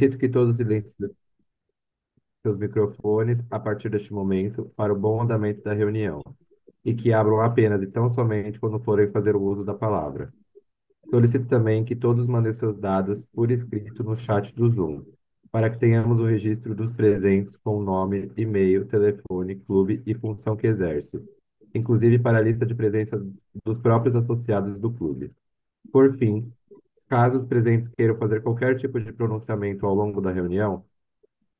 Solicito que todos silenciem seus microfones a partir deste momento para o bom andamento da reunião e que abram apenas e tão somente quando forem fazer o uso da palavra. Solicito também que todos mandem seus dados por escrito no chat do Zoom, para que tenhamos o registro dos presentes com nome, e-mail, telefone, clube e função que exerce, inclusive para a lista de presença dos próprios associados do clube. Por fim, caso os presentes queiram fazer qualquer tipo de pronunciamento ao longo da reunião,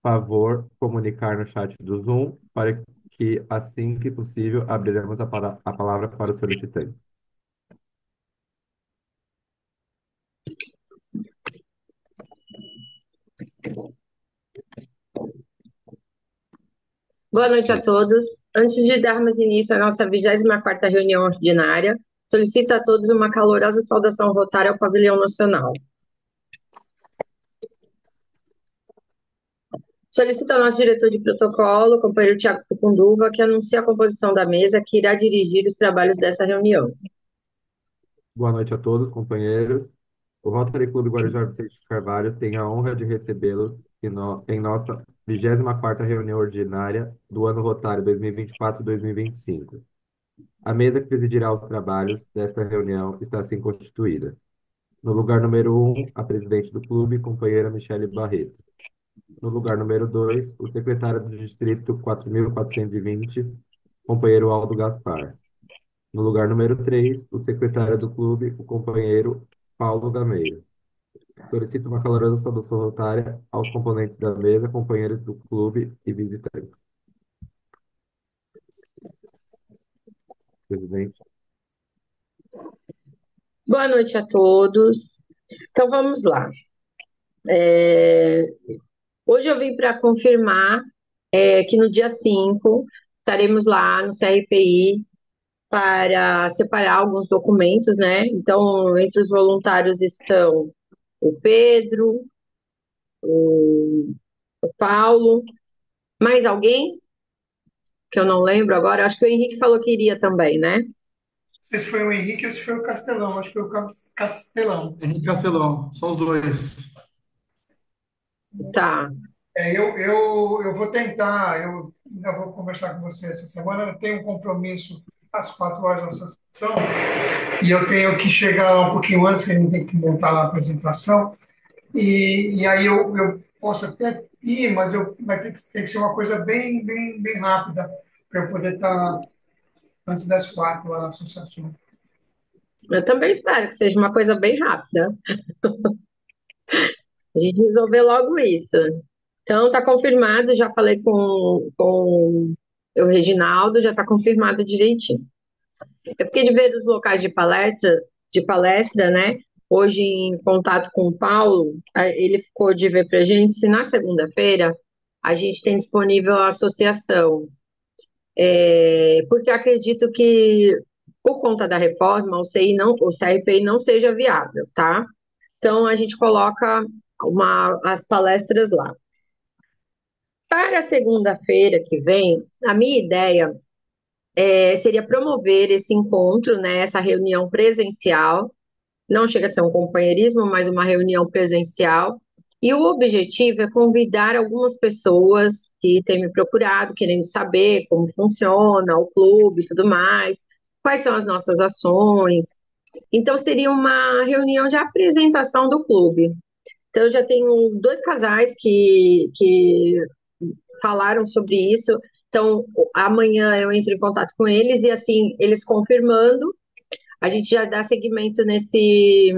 favor comunicar no chat do Zoom para que, assim que possível, abriremos a palavra para o solicitante. Boa noite a todos. Antes de darmos início à nossa 24ª reunião ordinária, solicito a todos uma calorosa saudação rotária ao Pavilhão Nacional. Solicito ao nosso diretor de protocolo, companheiro Tiago Pucunduva, que anuncie a composição da mesa que irá dirigir os trabalhos dessa reunião. Boa noite a todos, companheiros. O Rotary Clube Guarujá Vicente de Carvalho tem a honra de recebê-los em nossa 24ª reunião ordinária do ano rotário 2024-2025. A mesa que presidirá os trabalhos desta reunião está assim constituída. No lugar número 1, a presidente do clube, companheira Michele Barreto. No lugar número 2, o secretário do Distrito 4.420, companheiro Aldo Gaspar. No lugar número 3, o secretário do clube, o companheiro Paulo Gameiro. Solicito uma calorosa saudação rotária aos componentes da mesa, companheiros do clube e visitantes. Presidente. Boa noite a todos. Então vamos lá. É, Hoje eu vim para confirmar que no dia 5 estaremos lá no CRPI para separar alguns documentos, né? Então, entre os voluntários estão o Pedro, o Paulo, mais alguém que eu não lembro agora. Acho que o Henrique falou que iria também, né? Esse foi o Henrique, esse foi o Castelão, acho que foi o Castelão. Henrique Cancelão, só os dois. Tá. Eu vou tentar, eu ainda vou conversar com você essa semana. Eu tenho um compromisso às 4 horas da associação e eu tenho que chegar lá um pouquinho antes, que a gente tem que montar lá a apresentação. E aí eu posso até ir, mas vai ter que ser uma coisa bem rápida para eu poder estar antes das 4 lá na associação. Eu também espero que seja uma coisa bem rápida. A gente resolver logo isso. Então, tá confirmado, já falei com o Reginaldo, já está confirmado direitinho. É porque de ver os locais de palestra, né? Hoje, em contato com o Paulo, ele ficou de ver para a gente se na segunda-feira a gente tem disponível a associação. Porque acredito que, por conta da reforma, o CRPI não seja viável, tá? Então, a gente coloca as palestras lá. Para a segunda-feira que vem, a minha ideia seria promover esse encontro, né, essa reunião presencial. Não chega a ser um companheirismo, mas uma reunião presencial. E o objetivo é convidar algumas pessoas que têm me procurado, querendo saber como funciona o clube e tudo mais, quais são as nossas ações. Então, seria uma reunião de apresentação do clube. Então, eu já tenho dois casais que falaram sobre isso. Então, amanhã eu entro em contato com eles e, assim, eles confirmando, a gente já dá seguimento nesse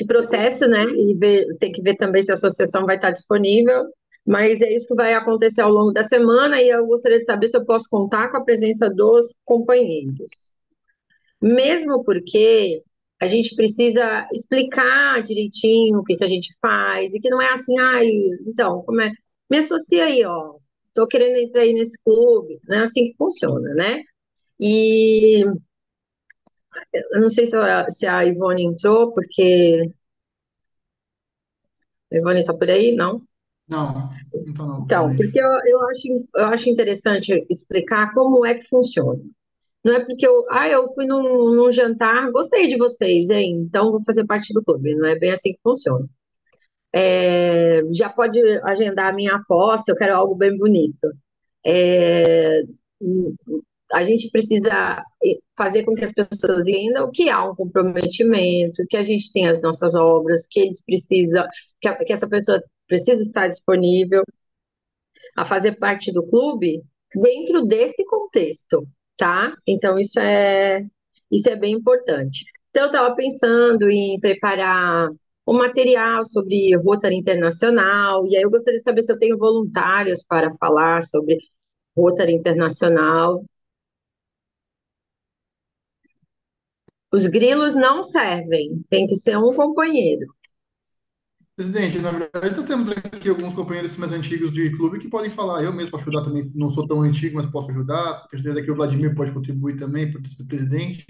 processo, né? E tem que ver também se a associação vai estar disponível. Mas é isso que vai acontecer ao longo da semana e eu gostaria de saber se eu posso contar com a presença dos companheiros. Mesmo porque a gente precisa explicar direitinho o que que a gente faz e que não é assim, ai, então, como é? Me associa aí, ó. Tô querendo entrar aí nesse clube. Não é assim que funciona, né? E eu não sei se a Ivone entrou, porque a Ivone está por aí, não? Não, então não, boa Então, noite. porque eu acho interessante explicar como é que funciona. Não é porque eu fui num jantar, gostei de vocês, hein? Então vou fazer parte do clube. Não é bem assim que funciona. Já pode agendar a minha aposta, eu quero algo bem bonito. É, a gente precisa fazer com que as pessoas entendam que há um comprometimento, que a gente tem as nossas obras, que eles precisam, que essa pessoa precisa estar disponível a fazer parte do clube dentro desse contexto, tá? Então isso é bem importante. Então eu estava pensando em preparar um material sobre Rotary Internacional, e aí eu gostaria de saber se eu tenho voluntários para falar sobre Rotary Internacional. Os grilos não servem, tem que ser um companheiro. Presidente, na verdade, nós temos aqui alguns companheiros mais antigos de clube que podem falar. Eu mesmo posso ajudar também, não sou tão antigo, mas posso ajudar. Tenho certeza que o Vladimir pode contribuir também, por ser presidente.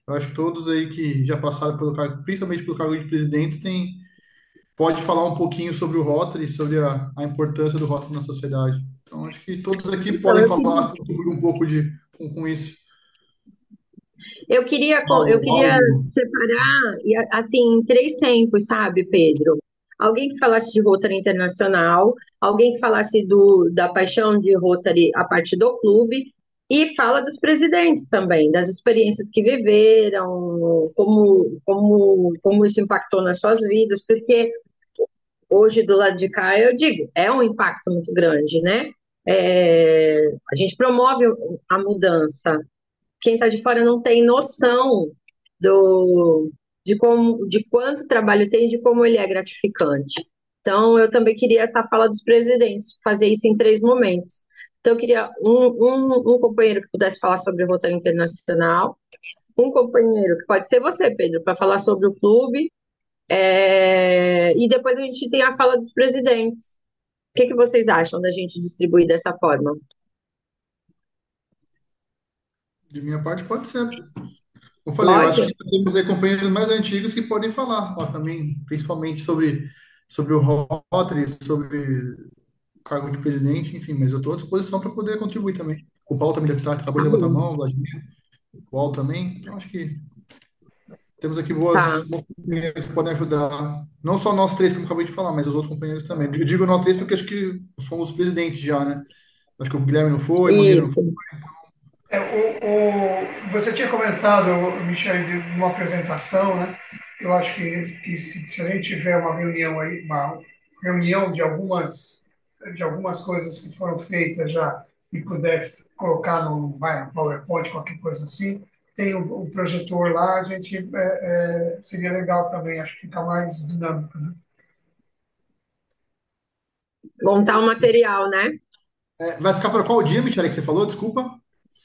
Eu acho que todos aí que já passaram pelo cargo, principalmente pelo cargo de presidentes, pode falar um pouquinho sobre o Rotary, sobre a importância do Rotary na sociedade. Então, acho que todos aqui Então, podem falar, contribuir um pouco com isso. eu queria Paulo, separar, assim, em três tempos, sabe, Pedro? Alguém que falasse de Rotary Internacional, alguém que falasse da paixão de Rotary a partir do clube, e fala dos presidentes também, das experiências que viveram, como isso impactou nas suas vidas, porque hoje, do lado de cá, eu digo, é um impacto muito grande, né? A gente promove a mudança, quem está de fora não tem noção de quanto trabalho tem e de como ele é gratificante. Então, eu também queria essa fala dos presidentes, fazer isso em três momentos. Então, eu queria um companheiro que pudesse falar sobre o Rotary Internacional, um companheiro que pode ser você, Pedro, para falar sobre o clube, e depois a gente tem a fala dos presidentes. O que que vocês acham da gente distribuir dessa forma? de minha parte, pode ser. Como eu falei, eu acho Pode? que temos aí companheiros mais antigos que podem falar ó, também, principalmente sobre o Rotary, sobre o cargo de presidente, enfim, mas eu estou à disposição para poder contribuir também. O Paulo também deve estar, acabou Tá de levantar a bom. mão, o Vladimir, o Paulo também. Então, acho que temos aqui Tá. bons companheiros que podem ajudar, não só nós três, como eu acabei de falar, mas os outros companheiros também. Eu digo nós três porque acho que somos presidentes já, né? Acho que o Guilherme não foi, o Mangueira não foi. Isso. Você tinha comentado, Michel, de uma apresentação, né? Eu acho que se a gente tiver uma reunião aí, uma reunião de algumas coisas que foram feitas já e puder colocar no PowerPoint, qualquer coisa assim, tem o projetor lá, a gente seria legal também, acho que fica mais dinâmico, né? Montar o material, né? Vai ficar para qual dia, Michele, que você falou? Desculpa.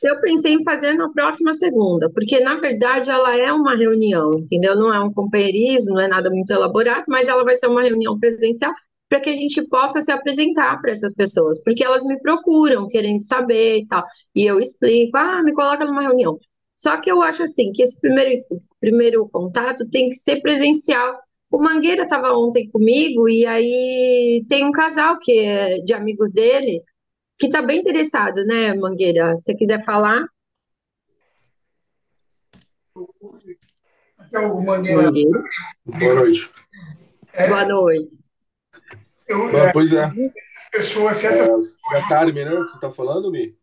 Eu pensei em fazer na próxima segunda, porque na verdade ela é uma reunião, entendeu? Não é um companheirismo, não é nada muito elaborado, mas ela vai ser uma reunião presencial para que a gente possa se apresentar para essas pessoas, porque elas me procuram querendo saber e tal, e eu explico, me coloca numa reunião. Só que eu acho assim que esse primeiro contato tem que ser presencial. O Mangueira estava ontem comigo e aí tem um casal que é de amigos dele que está bem interessado, né, Mangueira? Se você quiser falar, Até o Mangueira, Mangueira, Boa noite. boa é, noite. eu, Pois é, essas pessoas, se essas da Carmen, né, que você está falando, Mi?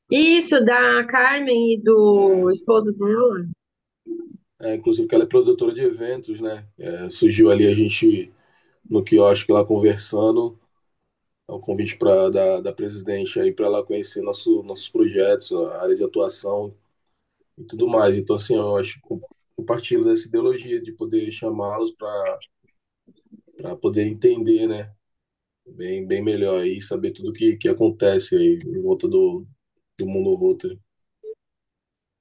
Isso, da Carmen e do esposo dela. Inclusive que ela é produtora de eventos, né? Surgiu ali a gente no quiosque lá conversando, o convite da presidente aí para ela conhecer nossos projetos, a área de atuação e tudo mais. Então, assim, eu acho que compartilho dessa ideologia de poder chamá-los para poder entender, né? Bem melhor aí, saber tudo que acontece aí em volta do mundo Rotary.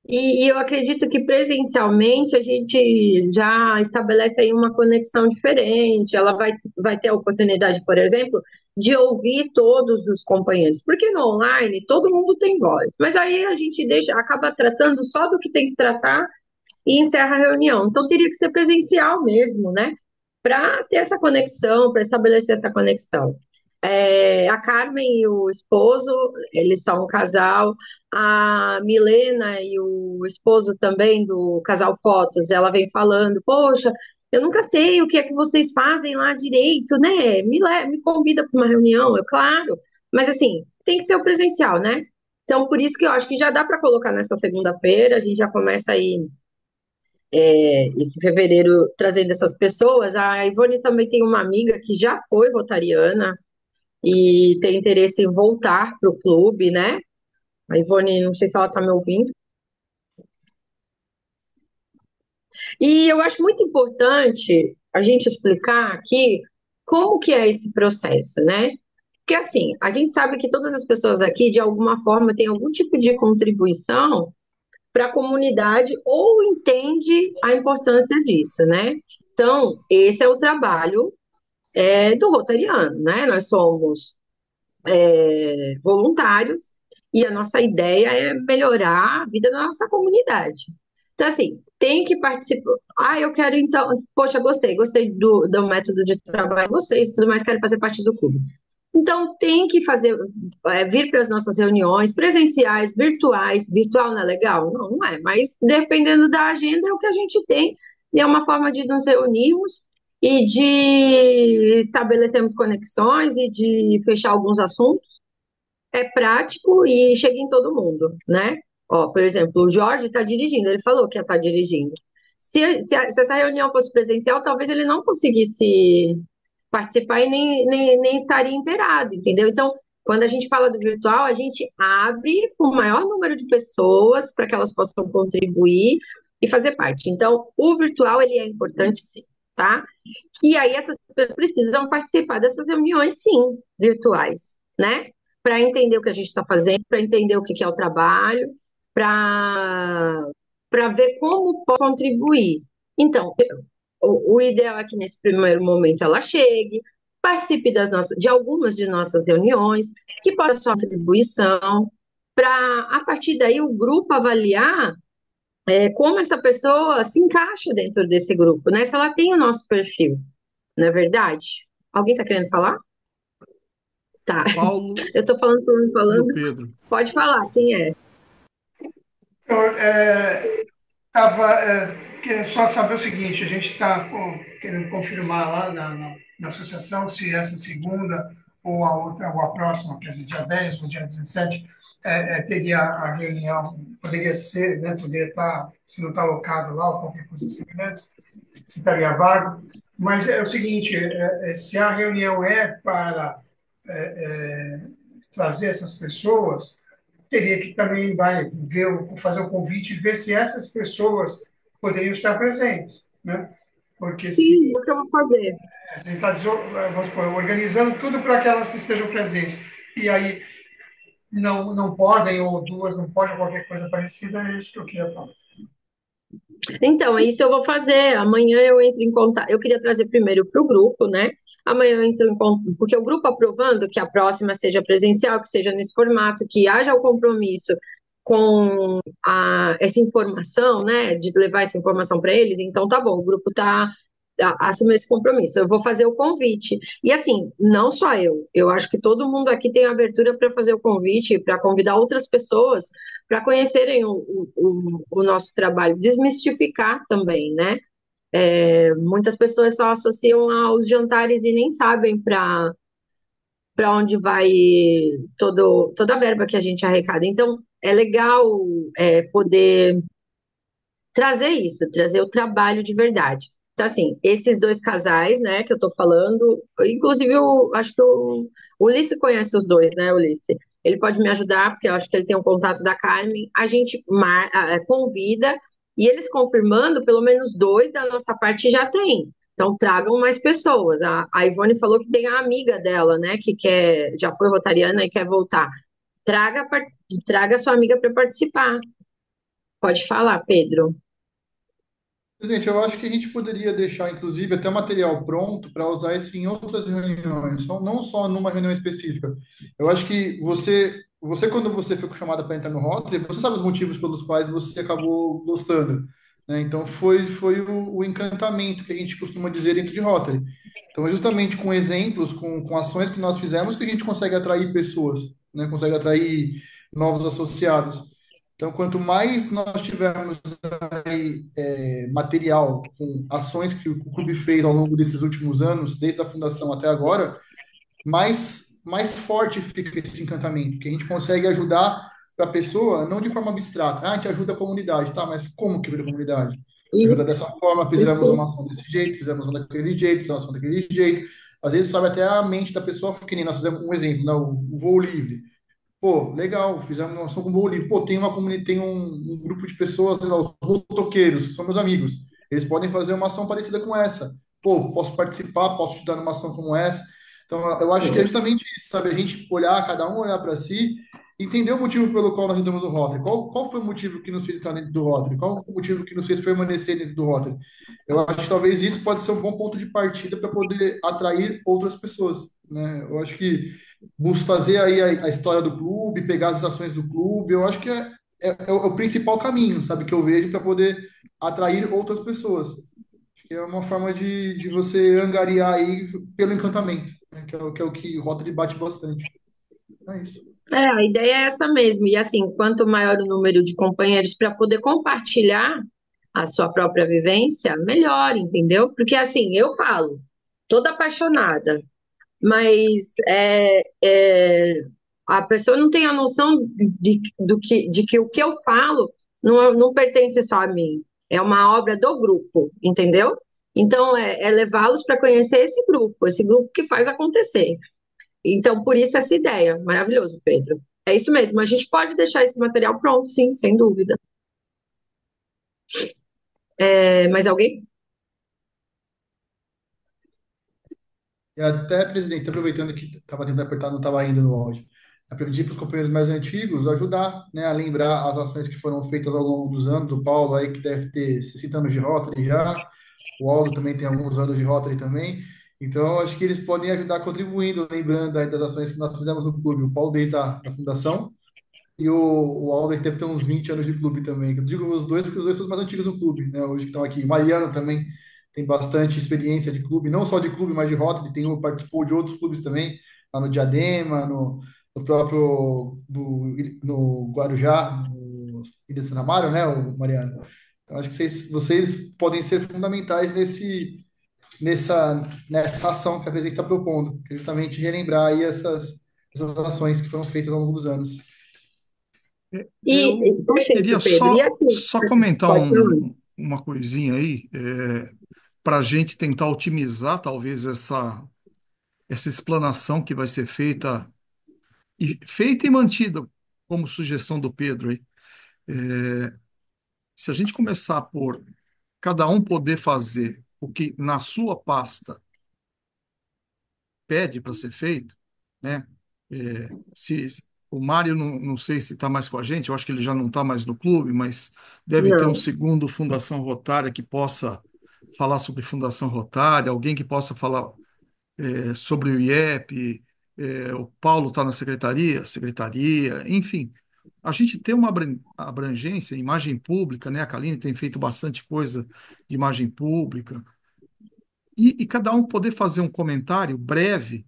E eu acredito que presencialmente a gente já estabelece aí uma conexão diferente. Ela vai ter a oportunidade, por exemplo, de ouvir todos os companheiros, porque no online todo mundo tem voz, mas aí a gente acaba tratando só do que tem que tratar e encerra a reunião. Então teria que ser presencial mesmo, né? Para ter essa conexão, para estabelecer essa conexão. A Carmen e o esposo, eles são um casal. A Milena e o esposo também do casal Fotos, ela vem falando, poxa, eu nunca sei o que é que vocês fazem lá direito, né? Me convida para uma reunião, é claro, mas assim, tem que ser o presencial, né? Então, por isso que eu acho que já dá para colocar nessa segunda-feira, a gente já começa aí esse fevereiro trazendo essas pessoas. A Ivone também tem uma amiga que já foi rotariana e tem interesse em voltar para o clube, né? A Ivone, não sei se ela está me ouvindo. E eu acho muito importante a gente explicar aqui como que é esse processo, né? Porque assim, a gente sabe que todas as pessoas aqui, de alguma forma, têm algum tipo de contribuição para a comunidade ou entende a importância disso, né? Então, esse é o trabalho do Rotariano, né? Nós somos voluntários e a nossa ideia é melhorar a vida da nossa comunidade. Então, assim, tem que participar. Ah, eu quero então. Poxa, gostei do método de trabalho de vocês, tudo mais, quero fazer parte do clube. Então, tem que fazer, vir para as nossas reuniões presenciais, virtuais. Virtual não é legal? Não, não é, mas dependendo da agenda é o que a gente tem, e é uma forma de nos reunirmos e de estabelecermos conexões e de fechar alguns assuntos. É prático e chega em todo mundo, né? Ó, por exemplo, o Jorge está dirigindo, ele falou que ia estar dirigindo. Se essa reunião fosse presencial, talvez ele não conseguisse participar e nem estaria inteirado, entendeu? Então, quando a gente fala do virtual, a gente abre para o maior número de pessoas para que elas possam contribuir e fazer parte. Então, o virtual, ele é importante sim, tá? E aí essas pessoas precisam participar dessas reuniões, sim, virtuais, né? Para entender o que a gente está fazendo, para entender o que que é o trabalho, para ver como pode contribuir. Então, o ideal é que nesse primeiro momento ela chegue, participe de algumas de nossas reuniões, que possa sua contribuição, para a partir daí o grupo avaliar como essa pessoa se encaixa dentro desse grupo, né? Se ela tem o nosso perfil, não é verdade? Alguém está querendo falar? Tá. O Paulo Eu estou e o falando. Pedro. Pode falar, quem é? Eu estava querendo só saber o seguinte: a gente está querendo confirmar lá na associação se essa segunda ou a outra, ou a próxima, quer dizer, dia 10 ou dia 17, teria a reunião, poderia ser, né, poderia estar, se não está alocado lá, ou qualquer coisa semelhante, se estaria vago. Mas é o seguinte: se a reunião é para trazer essas pessoas, teria que também fazer o convite e ver se essas pessoas poderiam estar presentes, né? Porque se Sim, o que eu vou fazer? a gente está, vamos supor, organizando tudo para que elas estejam presentes, e aí não podem, ou duas não podem, qualquer coisa parecida, é isso que eu queria falar. Então, é isso eu vou fazer. Amanhã eu entro em contato. Eu queria trazer primeiro para o grupo, né? Amanhã eu entro em contato, porque o grupo aprovando que a próxima seja presencial, que seja nesse formato, que haja o compromisso com essa informação, né? De levar essa informação para eles. Então, tá bom, o grupo assumiu esse compromisso. Eu vou fazer o convite. E assim, não só eu acho que todo mundo aqui tem abertura para fazer o convite, para convidar outras pessoas para conhecerem o nosso trabalho, desmistificar também, né? Muitas pessoas só associam aos jantares e nem sabem para onde vai toda a verba que a gente arrecada. Então, é legal poder trazer isso, trazer o trabalho de verdade. Então, assim, esses dois casais, né, que eu tô falando, inclusive, acho que o Ulisses conhece os dois, né, Ulisses? Ele pode me ajudar, porque eu acho que ele tem um contato da Carmen. A gente convida, e eles confirmando, pelo menos dois da nossa parte já tem. Então, tragam mais pessoas. A Ivone falou que tem a amiga dela, né, que já foi rotariana e quer voltar. Traga sua amiga para participar. Pode falar, Pedro. Presidente, eu acho que a gente poderia deixar, inclusive, até material pronto para usar isso em outras reuniões, não só numa reunião específica. Eu acho que você quando você foi chamada para entrar no Rotary, você sabe os motivos pelos quais você acabou gostando, né? Então, foi o encantamento que a gente costuma dizer dentro de Rotary. Então, é justamente com exemplos, com ações que nós fizemos, que a gente consegue atrair pessoas, né? Consegue atrair novos associados. Então, quanto mais nós tivermos aí, material com ações que o clube fez ao longo desses últimos anos, desde a fundação até agora, mais forte fica esse encantamento, que a gente consegue ajudar para a pessoa, não de forma abstrata. Ah, a gente ajuda a comunidade, tá? Mas como que ajuda a comunidade? Ajuda Isso, dessa forma, fizemos uma isso, ação desse jeito, fizemos uma daquele jeito, fizemos uma ação daquele jeito. Às vezes sabe até a mente da pessoa, que nem nós fizemos um exemplo, né? O voo livre. Pô, legal, fizemos uma ação com o Voo Livre. Pô, tem uma comunidade, tem um grupo de pessoas, sei lá, os motoqueiros, que são meus amigos. Eles podem fazer uma ação parecida com essa. Pô, posso participar, posso ajudar numa ação como essa. Então, eu acho que é justamente isso, sabe? A gente olhar, cada um olhar para si, entender o motivo pelo qual nós estamos no Rotary. Qual foi o motivo que nos fez estar dentro do Rotary? Qual o motivo que nos fez permanecer dentro do Rotary? Eu acho que talvez isso pode ser um bom ponto de partida para poder atrair outras pessoas, né? Eu acho que fazer aí a história do clube, pegar as ações do clube, eu acho que é o principal caminho, sabe, que eu vejo para poder atrair outras pessoas. Acho que é uma forma de você angariar aí pelo encantamento, né, que o Rotary bate bastante. É isso. a ideia é essa mesmo. E assim, quanto maior o número de companheiros para poder compartilhar a sua própria vivência, melhor, entendeu? Porque assim, eu falo, toda apaixonada, mas a pessoa não tem a noção de que o que eu falo não pertence só a mim, é uma obra do grupo, entendeu? Então, é levá-los para conhecer esse grupo que faz acontecer. Então, por isso essa ideia. Maravilhoso, Pedro. É isso mesmo. A gente pode deixar esse material pronto, sim, sem dúvida. Mais alguém? E até, presidente, aproveitando que estava tentando apertar, não estava ainda no áudio, eu pedi para os companheiros mais antigos ajudar, né, a lembrar as ações que foram feitas ao longo dos anos. O Paulo aí, que deve ter 60 anos de Rotary já, o Aldo também tem alguns anos de Rotary também. Então, acho que eles podem ajudar contribuindo, lembrando aí das ações que nós fizemos no clube. O Paulo desde a fundação e o Aldo deve ter uns 20 anos de clube também. Eu digo os dois porque os dois são os mais antigos do clube, né? Hoje que estão aqui. O Mariano também tem bastante experiência de clube, não só de clube, mas de rota. Ele participou de outros clubes também, lá no Diadema, no próprio no Guarujá, no Ilha de Santa Amaro, né, o Mariano? Então, acho que vocês podem ser fundamentais nessa ação que a presidente está propondo, que é justamente relembrar aí essas ações que foram feitas ao longo dos anos. E Eu perfeito, queria Pedro. E assim, só comentar pode falar. uma coisinha aí, para a gente tentar otimizar talvez essa explanação que vai ser feita e mantida como sugestão do Pedro aí. Se a gente começar por cada um poder fazer o que na sua pasta pede para ser feito, né? Se o Mário não sei se está mais com a gente, eu acho que ele já não está mais no clube, mas deve ter um Não. segundo Fundação Rotária que possa falar sobre Fundação Rotária, alguém que possa falar sobre o IEP, o Paulo está na secretaria, enfim. A gente tem uma abrangência, imagem pública, né? A Kaline tem feito bastante coisa de imagem pública, e cada um poder fazer um comentário breve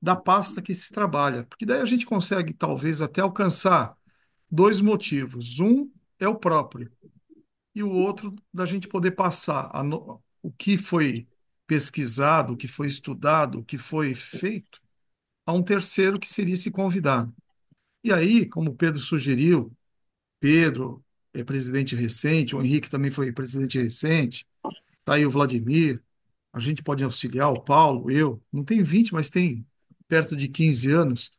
da pasta que se trabalha, porque daí a gente consegue talvez até alcançar dois motivos. Um é o próprio, e o outro da gente poder passar o que foi pesquisado, o que foi estudado, o que foi feito a um terceiro que seria esse convidado. E aí, como o Pedro sugeriu, Pedro é presidente recente, o Henrique também foi presidente recente, tá aí o Vladimir, a gente pode auxiliar, o Paulo, eu, não tem 20, mas tem perto de 15 anos,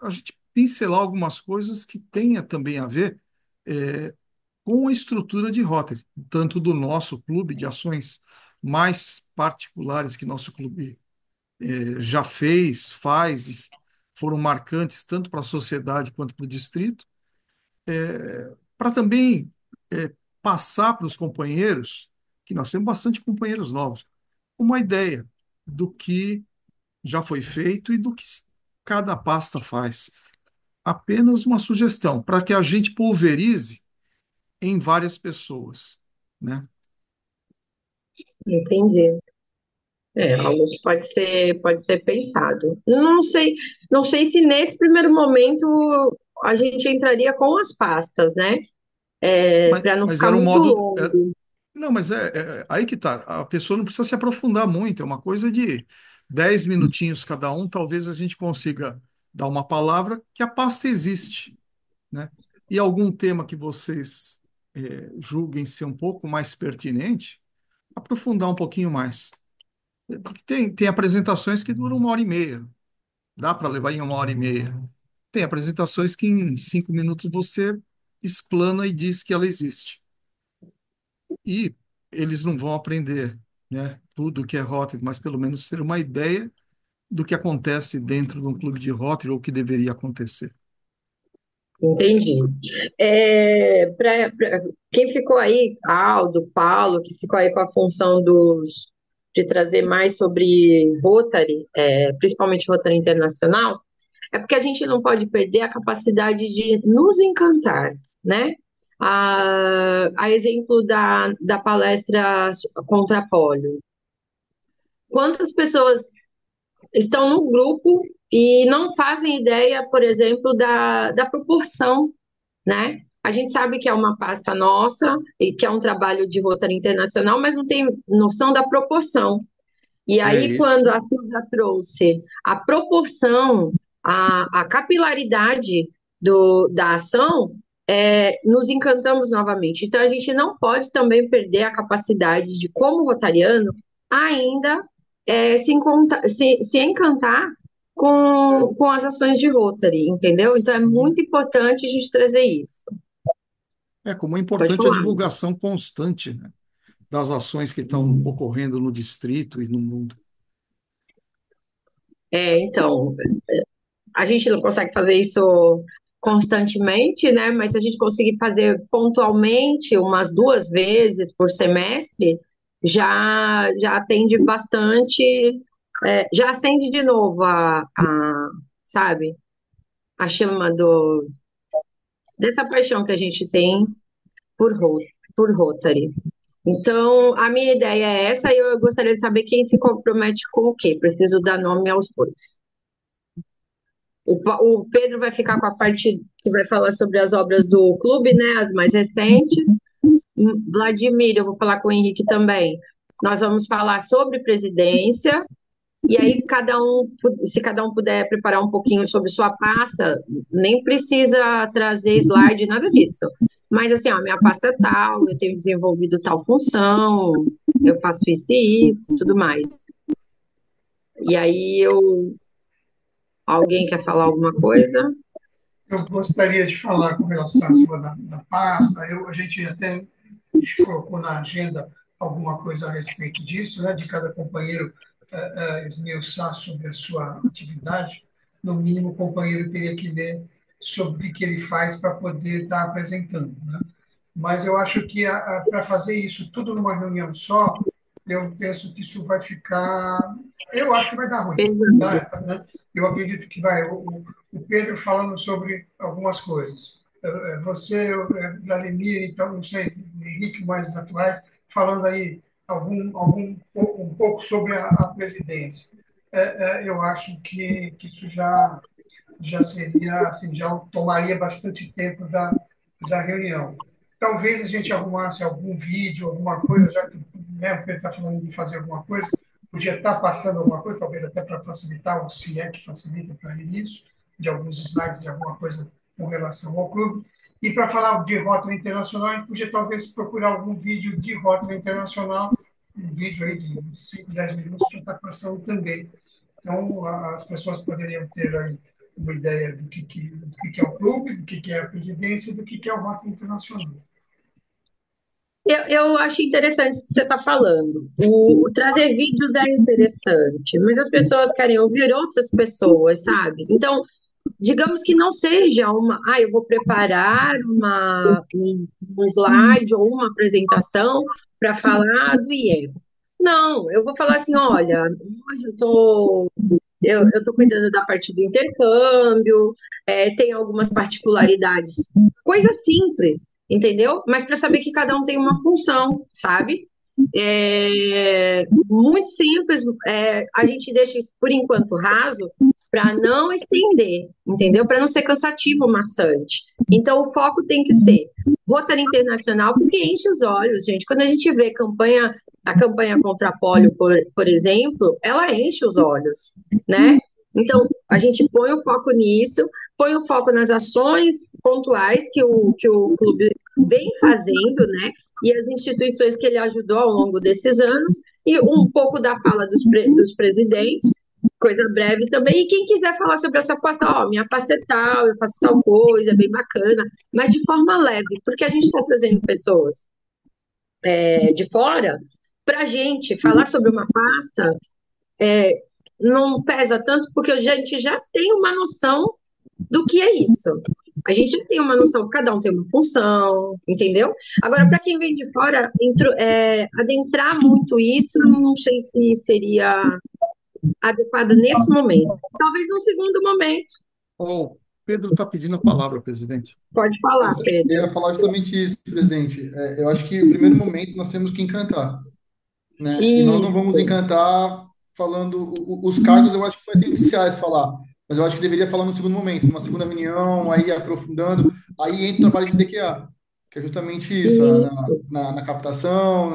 a gente pincelar algumas coisas que tenha também a ver com a estrutura de Rotary, tanto do nosso clube, de ações mais particulares que nosso clube já fez, faz e foram marcantes tanto para a sociedade quanto para o distrito, para também passar para os companheiros, que nós temos bastante companheiros novos, uma ideia do que já foi feito e do que cada pasta faz. Apenas uma sugestão, para que a gente pulverize em várias pessoas, né? Entendi. Algo que pode ser pensado. Não sei se nesse primeiro momento a gente entraria com as pastas, né? Para não Mas ficar era um muito modo. longo. Não, mas aí que tá. A pessoa não precisa se aprofundar muito, é uma coisa de 10 minutinhos cada um, talvez a gente consiga dar uma palavra que a pasta existe, né? E algum tema que vocês julguem ser um pouco mais pertinente, aprofundar um pouquinho mais. Porque tem apresentações que duram 1 hora e meia, dá para levar em 1 hora e meia. Tem apresentações que em 5 minutos você explana e diz que ela existe. E eles não vão aprender, né, tudo que é Rotary, mas pelo menos ter uma ideia do que acontece dentro de um clube de Rotary ou o que deveria acontecer. Entendi. Quem ficou aí, Aldo, Paulo, que ficou aí com a função de trazer mais sobre Rotary, principalmente Rotary Internacional, é porque a gente não pode perder a capacidade de nos encantar, né? A exemplo da palestra contra a polio. Quantas pessoas estão no grupo e não fazem ideia, por exemplo, da proporção, né? A gente sabe que é uma pasta nossa e que é um trabalho de Rotary Internacional, mas não tem noção da proporção. E É aí, quando esse, a Silvia trouxe a proporção, a capilaridade da ação, nos encantamos novamente. Então, a gente não pode também perder a capacidade de, como rotariano, ainda se encantar com as ações de Rotary, entendeu? Então, é sim. muito importante a gente trazer isso. Como é Pode importante a falar. divulgação constante, né, das ações que estão ocorrendo no distrito e no mundo. Então, a gente não consegue fazer isso constantemente, né? Mas se a gente conseguir fazer pontualmente, umas 2 vezes por semestre, já atende bastante, já acende de novo sabe, a chama dessa paixão que a gente tem por Rotary. Então, a minha ideia é essa e eu gostaria de saber quem se compromete com o quê. Preciso dar nome aos bois. O Pedro vai ficar com a parte que vai falar sobre as obras do clube, né, as mais recentes. Vladimir, eu vou falar com o Henrique também. Nós vamos falar sobre presidência, e aí se cada um puder preparar um pouquinho sobre sua pasta, nem precisa trazer slide, nada disso. Mas assim, ó, minha pasta é tal, eu tenho desenvolvido tal função, eu faço isso e isso, tudo mais. E aí alguém quer falar alguma coisa? Eu gostaria de falar com relação à cima da pasta. A gente até colocou na agenda alguma coisa a respeito disso, né? De cada companheiro esmiuçar sobre a sua atividade. No mínimo, o companheiro teria que ver sobre o que ele faz para poder estar apresentando, né? Mas eu acho que para fazer isso tudo numa reunião só, eu penso que isso vai ficar. Eu acho que vai dar ruim. Pesado. Tá? Né? Eu acredito que vai. O Pedro falando sobre algumas coisas. Você, Vladimir, então, não sei, Henrique, mais atuais, falando aí um pouco sobre a presidência. Eu acho que isso já seria, assim, já tomaria bastante tempo da reunião. Talvez a gente arrumasse algum vídeo, alguma coisa, já que, né, o Pedro está falando de fazer alguma coisa, podia estar passando alguma coisa, talvez até para facilitar, ou se é que facilita para ele isso, de alguns slides, de alguma coisa com relação ao clube. E para falar de Rotary Internacional, a gente podia talvez procurar algum vídeo de Rotary Internacional, um vídeo aí de 5, 10 minutos, já está passando também. Então, as pessoas poderiam ter aí uma ideia do que é o clube, do que é a presidência, do que é o Rotary Internacional. Eu acho interessante o que você está falando. Trazer vídeos é interessante, mas as pessoas querem ouvir outras pessoas, sabe? Então, digamos que não seja eu vou preparar um slide ou uma apresentação para falar do IEP. Não, eu vou falar assim, olha, hoje eu tô cuidando da parte do intercâmbio, tem algumas particularidades, coisas simples, entendeu? Mas para saber que cada um tem uma função, sabe? Muito simples, a gente deixa isso por enquanto raso, para não estender, entendeu? Para não ser cansativo, maçante. Então, o foco tem que ser Rotary Internacional, porque enche os olhos, gente. Quando a gente vê a campanha contra a polio, por exemplo, ela enche os olhos, né? Então, a gente põe o foco nisso, põe o foco nas ações pontuais que o clube vem fazendo, né? E as instituições que ele ajudou ao longo desses anos, e um pouco da fala dos presidentes, coisa breve também. E quem quiser falar sobre essa pasta, ó, minha pasta é tal, eu faço tal coisa, é bem bacana, mas de forma leve, porque a gente está trazendo pessoas de fora para a gente falar sobre uma pasta não pesa tanto, porque a gente já tem uma noção do que é isso. A gente já tem uma noção, cada um tem uma função, entendeu? Agora, para quem vem de fora, adentrar muito isso, não sei se seria adequado nesse momento. Talvez num segundo momento. O Pedro está pedindo a palavra, presidente. Pode falar, Eu Pedro. ia falar justamente isso, presidente. Eu acho que o primeiro momento nós temos que encantar, né? E nós não vamos Isso, encantar falando os cargos, eu acho que são essenciais falar, mas eu acho que deveria falar no segundo momento, numa segunda reunião, aí aprofundando, aí entra o trabalho de DQA, que é justamente isso, isso, na captação,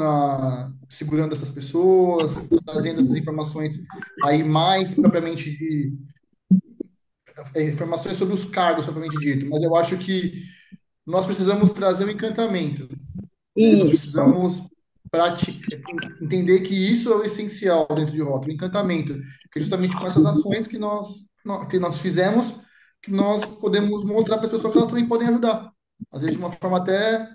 segurando essas pessoas, trazendo essas informações aí mais propriamente informações sobre os cargos propriamente dito, mas eu acho que nós precisamos trazer o encantamento, né? Nós isso, precisamos entender que isso é o essencial dentro de rota, o encantamento, que é justamente com essas ações que nós fizemos, que nós podemos mostrar para as pessoas que elas também podem ajudar. Às vezes de uma forma até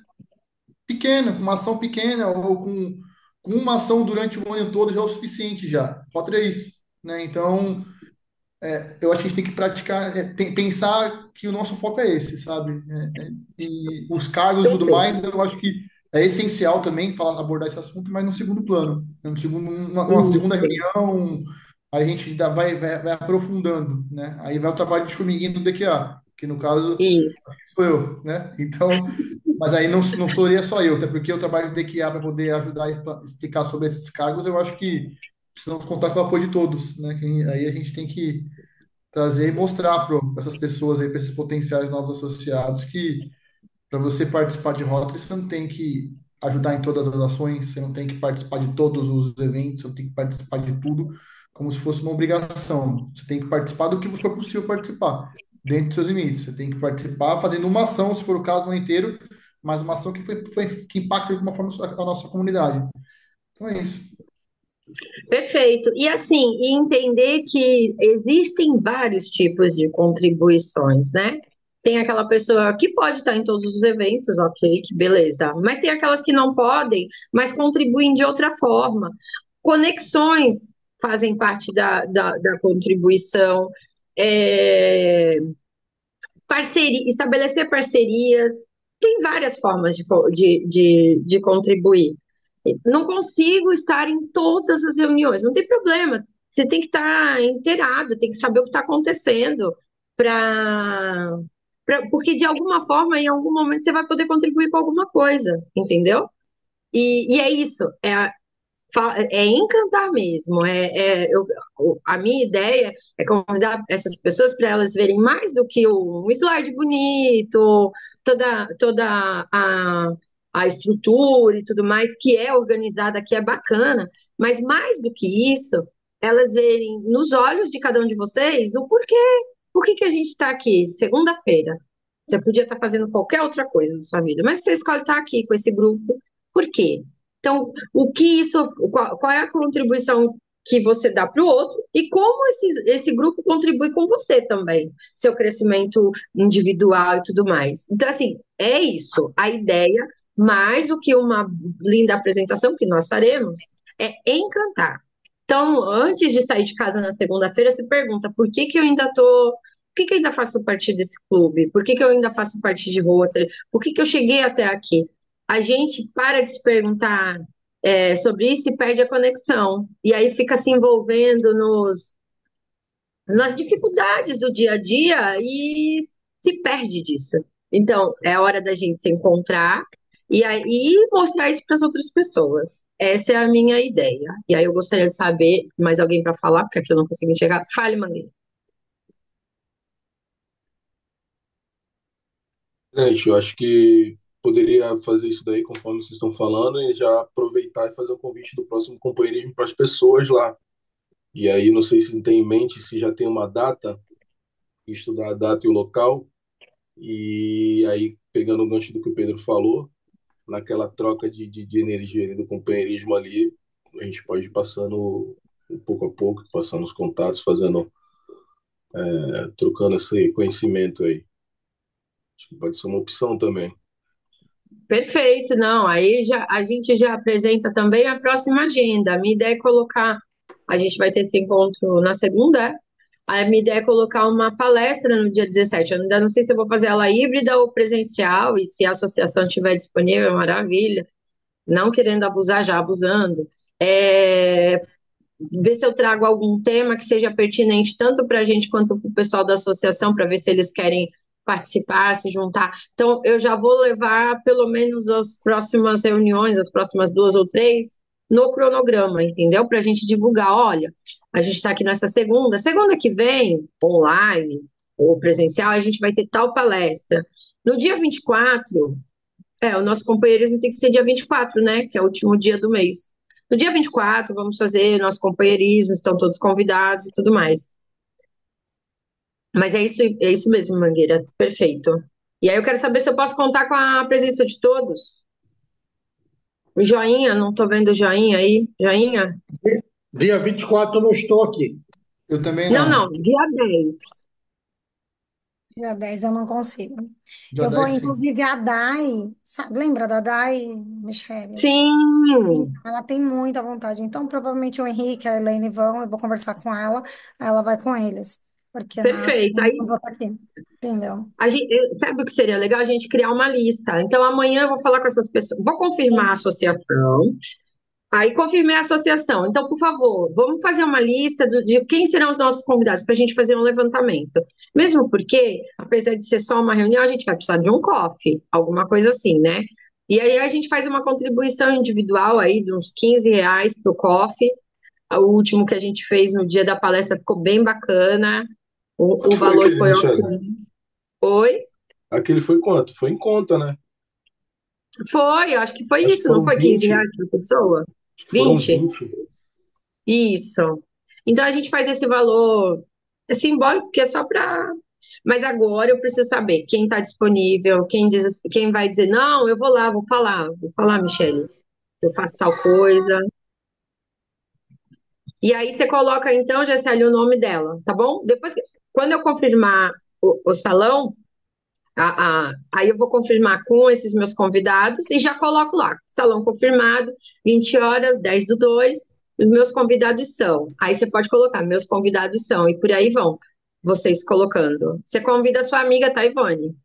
pequena, com uma ação pequena, ou com uma ação durante o ano todo já é o suficiente já. Rota é isso, né? Então, eu acho que a gente tem que praticar, pensar que o nosso foco é esse, sabe? E os cargos e tudo perfeito. mais, eu acho que é essencial também falar, abordar esse assunto, mas no segundo plano, né? Numa segunda Isso, reunião, a gente vai aprofundando, né? Aí vai o trabalho de formiguinha do DQA, que no caso isso. sou eu, né? Então, mas aí não seria só eu, até porque o trabalho de DQA para poder ajudar a explicar sobre esses cargos, eu acho que precisamos contar com o apoio de todos, né? Aí a gente tem que trazer e mostrar para essas pessoas aí, para esses potenciais novos associados, que para você participar de Rotary, você não tem que ajudar em todas as ações, você não tem que participar de todos os eventos, você não tem que participar de tudo como se fosse uma obrigação. Você tem que participar do que for possível participar, dentro dos seus limites. Você tem que participar fazendo uma ação, se for o caso, não inteiro, mas uma ação que impacte de alguma forma a nossa comunidade. Então é isso. Perfeito. E assim, e entender que existem vários tipos de contribuições, né? Tem aquela pessoa que pode estar em todos os eventos, ok, que beleza. Mas tem aquelas que não podem, mas contribuem de outra forma. Conexões fazem parte da contribuição. É, estabelecer parcerias, tem várias formas de contribuir. Não consigo estar em todas as reuniões, não tem problema. Você tem que estar inteirado, tem que saber o que está acontecendo, para porque de alguma forma, em algum momento, você vai poder contribuir com alguma coisa, entendeu? E é isso, é encantar mesmo. A minha ideia é convidar essas pessoas para elas verem mais do que um slide bonito, toda a estrutura e tudo mais, que é organizada, que é bacana, mas mais do que isso, elas verem nos olhos de cada um de vocês o porquê. Por que que a gente está aqui segunda-feira? Você podia estar fazendo qualquer outra coisa na sua vida, mas você escolhe estar aqui com esse grupo. Por quê? Então, qual é a contribuição que você dá para o outro e como esse grupo contribui com você também, seu crescimento individual e tudo mais. Então, assim, é isso. A ideia, mais do que uma linda apresentação que nós faremos, é encantar. Então, antes de sair de casa na segunda-feira, se pergunta por que que eu ainda tô, por que que eu ainda faço parte desse clube? Por que que eu ainda faço parte de Rotary? Por que que eu cheguei até aqui? A gente para de se perguntar sobre isso e perde a conexão. E aí fica se envolvendo nas dificuldades do dia a dia e se perde disso. Então, é hora da gente se encontrar e aí mostrar isso para as outras pessoas. Essa é a minha ideia. E aí eu gostaria de saber, mais alguém para falar, porque aqui eu não consigo enxergar. Fale, Mangueira. Gente, eu acho que poderia fazer isso daí, conforme vocês estão falando, e já aproveitar e fazer o convite do próximo companheirismo para as pessoas lá. E aí, não sei se tem em mente, se já tem uma data, estudar a data e o local, e aí, pegando o gancho do que o Pedro falou, naquela troca de energia ali do companheirismo ali, a gente pode ir passando pouco a pouco, passando os contatos, fazendo, trocando esse conhecimento aí. Acho que pode ser uma opção também. Perfeito, não. Aí já a gente já apresenta também a próxima agenda. A minha ideia é colocar, a gente vai ter esse encontro na segunda, é? A minha ideia é colocar uma palestra no dia 17. Eu ainda não sei se eu vou fazer ela híbrida ou presencial, e se a associação estiver disponível, maravilha. Não querendo abusar, já abusando. É, ver se eu trago algum tema que seja pertinente tanto para a gente quanto para o pessoal da associação, para ver se eles querem participar, se juntar. Então, eu já vou levar pelo menos as próximas reuniões, as próximas duas ou três, no cronograma, entendeu? Para a gente divulgar. Olha, a gente está aqui nessa segunda, segunda que vem, online ou presencial, a gente vai ter tal palestra. No dia 24, o nosso companheirismo tem que ser dia 24, né? Que é o último dia do mês. No dia 24, vamos fazer nosso companheirismo, estão todos convidados e tudo mais. Mas é isso mesmo, Mangueira. Perfeito. E aí eu quero saber se eu posso contar com a presença de todos. O joinha, não tô vendo o joinha aí. Joinha? Dia 24 eu não estou aqui. Eu também Não, não. não, dia 10. Dia 10 eu não consigo. Dia Eu vou, 10, sim. inclusive, a Dai, lembra da Dai, Michele? Sim, Então, ela tem muita vontade. Então, provavelmente o Henrique e a Elaine vão, eu vou conversar com ela, aí ela vai com eles. Porque na perfeito. segunda eu não Aí vou estar aqui. Entendeu? sabe o que seria legal? A gente criar uma lista. Então amanhã eu vou falar com essas pessoas, vou confirmar a Sim. associação. Aí confirmei a associação. Então, por favor, vamos fazer uma lista de quem serão os nossos convidados para a gente fazer um levantamento. Mesmo porque, apesar de ser só uma reunião, a gente vai precisar de um coffee, alguma coisa assim, né? E aí a gente faz uma contribuição individual aí de uns R$ 15 para o coffee. O último que a gente fez no dia da palestra ficou bem bacana. O Quanto foi valor aquele, foi Michele? ok. Oi? Aquele foi quanto? Foi em conta, né? Foi, eu acho que foi Acho que isso, não foram foi R$ 15 20. por pessoa? Acho que foram 20. 20. Isso. Então a gente faz esse valor simbólico, que é só para. Mas agora eu preciso saber quem está disponível, quem vai dizer, não, eu vou lá, vou falar, Michele, eu faço tal coisa. E aí você coloca, então, Gessele, o nome dela, tá bom? Depois, quando eu confirmar o salão, aí eu vou confirmar com esses meus convidados e já coloco lá, salão confirmado, 20 horas, 10/2, os meus convidados são. Aí você pode colocar, meus convidados são, e por aí vão, vocês colocando. Você convida a sua amiga, tá, Ivone?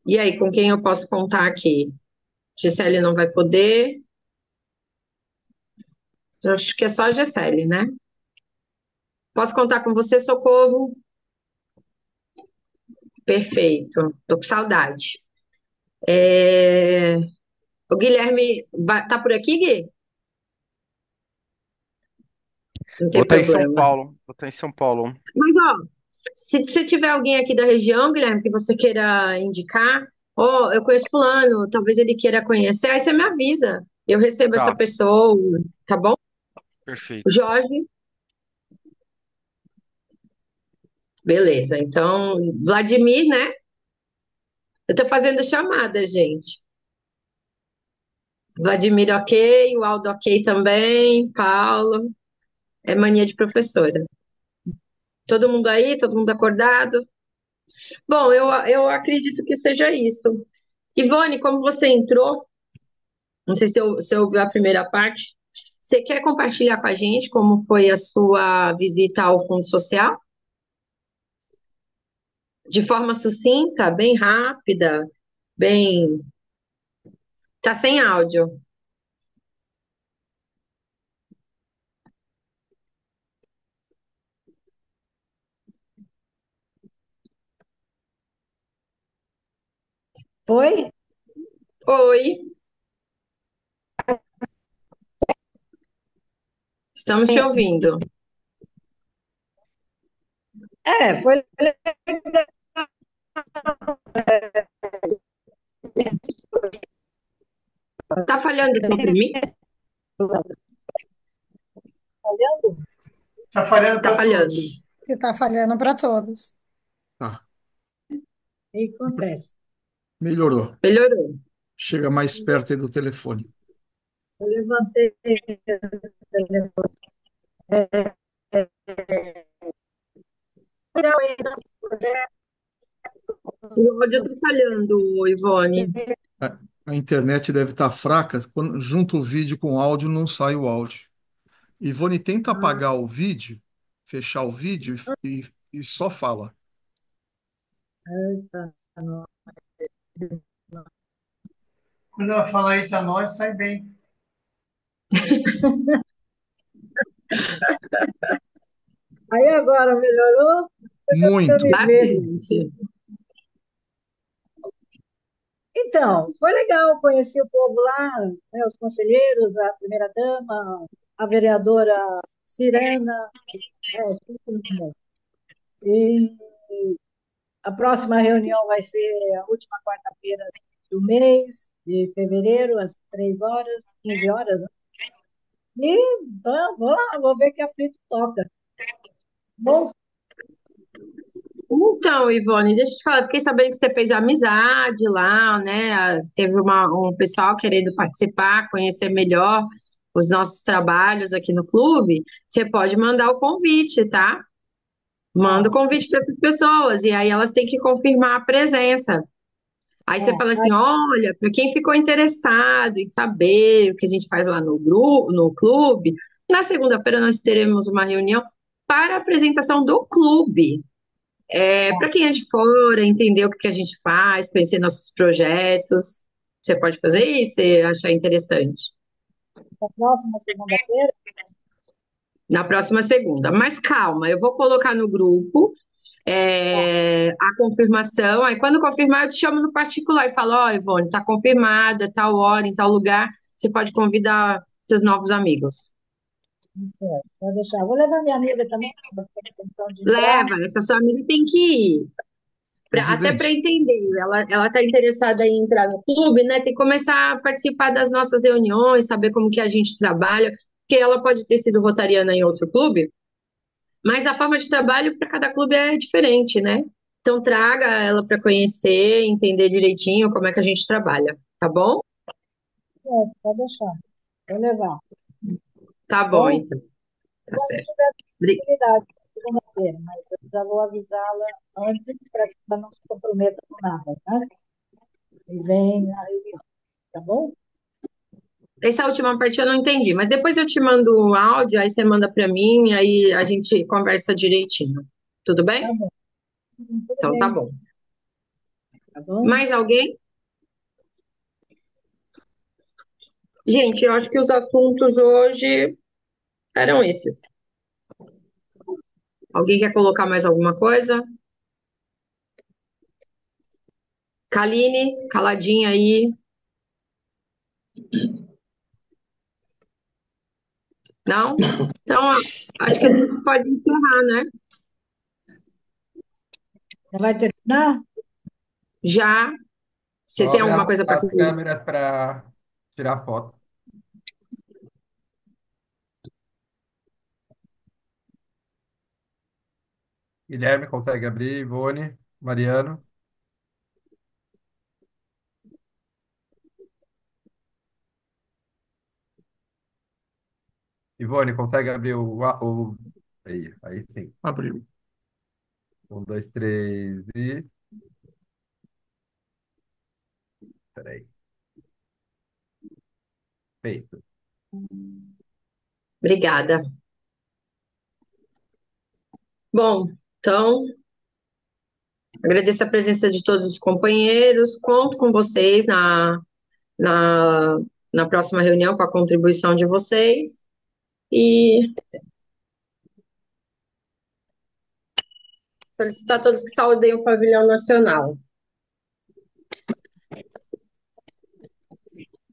E aí, com quem eu posso contar aqui? Gisele não vai poder, eu acho que é só a Gisele, né? Posso contar com você, Socorro? Perfeito, tô com saudade. O Guilherme, tá por aqui, Gui? Não Vou tem estar em São problema. Paulo. Vou estar em São Paulo. Mas, ó, se tiver alguém aqui da região, Guilherme, que você queira indicar, ó, eu conheço fulano, talvez ele queira conhecer, aí você me avisa. Eu recebo essa Tá, pessoa, tá bom? perfeito. Jorge, beleza. Então, Vladimir, né? Eu tô fazendo chamada, gente. Vladimir, ok, o Aldo, ok também, Paulo. É mania de professora. Todo mundo aí? Todo mundo acordado? Bom, eu acredito que seja isso. Ivone, como você entrou, não sei se ouviu a primeira parte. Você quer compartilhar com a gente como foi a sua visita ao Fundo Social? De forma sucinta, bem rápida, bem. Tá sem áudio. Foi? Oi, estamos te ouvindo. Foi legal. Tá falhando só para mim? Olhando, Está falhando Tá para falhando. todos. Que tá falhando para todos. Tá, o que acontece? melhorou. Melhorou. Chega mais perto aí do telefone. Eu levantei o telefone. O áudio tá falhando, Ivone. A internet deve estar fraca. Quando junta o vídeo com o áudio, não sai o áudio. Ivone, tenta apagar o vídeo, fechar o vídeo e só fala. Quando ela fala eita nós, sai bem. Aí agora melhorou? Deixa eu Muito. me ver. Bastante. Então, foi legal, conheci o povo lá, né, os conselheiros, a primeira-dama, a vereadora Cirana, tudo muito bom. E a próxima reunião vai ser a última quarta-feira do mês de fevereiro, às 3 horas, 15 horas, né? E então, vou lá, vou ver que a Frito toca. Bom, Então, Ivone, deixa eu te falar, fiquei sabendo que você fez amizade lá, né? Teve um pessoal querendo participar, conhecer melhor os nossos trabalhos aqui no clube. Você pode mandar o convite, tá? Manda o ah, convite para essas pessoas e aí elas têm que confirmar a presença. Aí você fala assim: olha, para quem ficou interessado em saber o que a gente faz lá no grupo, no clube, na segunda-feira nós teremos uma reunião para a apresentação do clube. Para quem é de fora, entender o que a gente faz, conhecer nossos projetos. Você pode fazer isso, você achar interessante. na próxima segunda-feira, Na próxima segunda. Mas calma, eu vou colocar no grupo a confirmação. Aí quando confirmar, eu te chamo no particular e falo, ó, Ivone, tá confirmado, é tal hora, em tal lugar. Você pode convidar seus novos amigos. vou deixar. Vou levar minha amiga também, para ter intenção de entrar. Leva, essa sua amiga tem que ir. Até para Presidente, entender, ela está interessada em entrar no clube, né? Tem que começar a participar das nossas reuniões, saber como que a gente trabalha, porque ela pode ter sido rotariana em outro clube, mas a forma de trabalho para cada clube é diferente, né? Então traga ela para conhecer, entender direitinho como é que a gente trabalha, tá bom? Pode deixar. Vou levar. Tá bom, Bom, então, tá quando certo. tiver Bri- disponibilidade, segunda-feira, mas eu já vou avisá-la antes para que ela não se comprometa com nada, tá? E vem na reunião, tá bom? Essa última parte eu não entendi, mas depois eu te mando o áudio, aí você manda para mim, aí a gente conversa direitinho. Tudo Tá bem? bom. Tudo Então tá bem, bom. tá bom? Mais alguém? Gente, eu acho que os assuntos hoje eram esses. Alguém quer colocar mais alguma coisa? Kaline, caladinha aí. Não? Então, acho que a gente pode encerrar, né? Já vai terminar? Já. Você Só tem abre alguma coisa para as concluir? câmeras para tirar foto. Guilherme consegue abrir, Ivone, Mariano. Ivone, consegue abrir o... Aí sim. abriu. Um, dois, três e... Peraí. Feito. Obrigada. Bom, então, agradeço a presença de todos os companheiros. Conto com vocês na, na próxima reunião com a contribuição de vocês. E solicitar a todos que saudem o pavilhão nacional.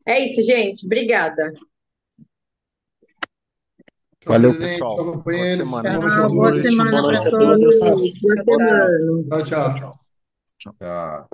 É isso, gente. Obrigada. Tchau, Valeu, presidente. pessoal. Tchau, Boa companheiros. semana Boa aí. noite a Tchau, boa todos. Boa semana Boa para noite a noite. todos. todos. Boa Até mais. semana. Tchau, tchau. Tá.